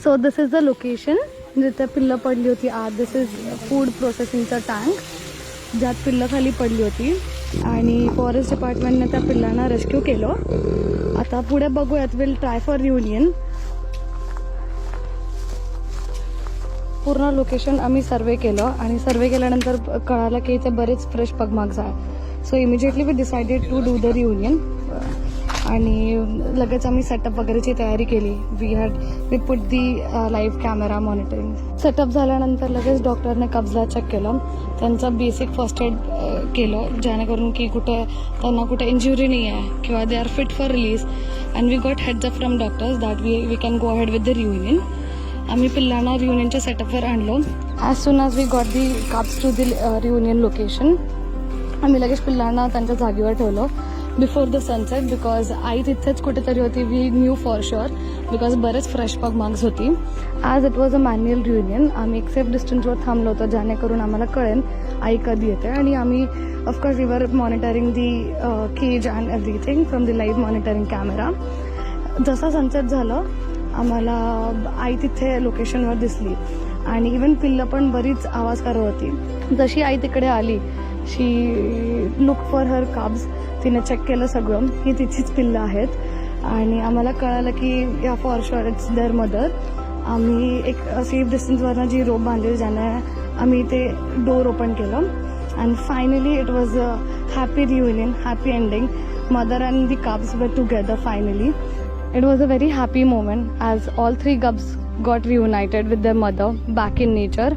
So this is the location जिथे पिल्लं पडली होती आत. दिस इज फूड प्रोसेसिंगचा टँक ज्यात पिल्लं खाली पडली होती आणि फॉरेस्ट डिपार्टमेंटने त्या पिल्लांना रेस्क्यू केलं. आता पुढे बघूयात. Will try for reunion. पूर्ण लोकेशन आम्ही सर्वे केलं आणि सर्वे केल्यानंतर कळालं की इथे बरेच फ्रेश पग मार्क्स आहे. So immediately we decided to do the reunion आणि लगेच आम्ही सेटअप वगैरेची तयारी केली. We put the live camera monitoring. Setup झाल्यानंतर लगेच डॉक्टरने कब्जला चेक केलं. त्यांचं बेसिक फर्स्ट एड केलं जेणेकरून की त्यांना कुठे इंजुरी नाही आहे किंवा they are fit for release. And we got heads up from doctors that we can go ahead with the reunion. आम्ही पिल्लांना रियुनियनच्या सेटअपवर आणलो. As soon as we got the cubs to the reunion location आम्ही लगेच पिल्लांना त्यांच्या जागेवर ठेवलं बिफोर द सनसेट. बिकॉज आई तिथेच कुठेतरी होती. We knew for sure because बरेच फ्रेश पग मार्क्स होती. As it was a manual reunion आम्ही एक सेफ डिस्टन्सवर थांबलो होतो जेणेकरून आम्हाला कळेल आई कधी येते. आणि आम्ही of course we were monitoring the cage and everything from the live monitoring camera. जसा सनसेट झालं आम्हाला आई तिथे लोकेशनवर दिसली आणि इवन पिल्लं पण बरीच आवाज करत होती. जशी आई तिकडे आली शी लुक फॉर हर कब्स. तिने चेक केलं सगळं की तिचीच पिल्लं आहेत आणि आम्हाला कळालं की yeah for sure it's their mother. आम्ही एक सेफ डिस्टन्सवरनं जी रोप बांधली ज्याने आम्ही ते डोर ओपन केलं and finally it was a happy reunion, happy ending. Mother and the कब्स were together finally. It was a very happy moment as all three cubs got reunited with their mother back in nature.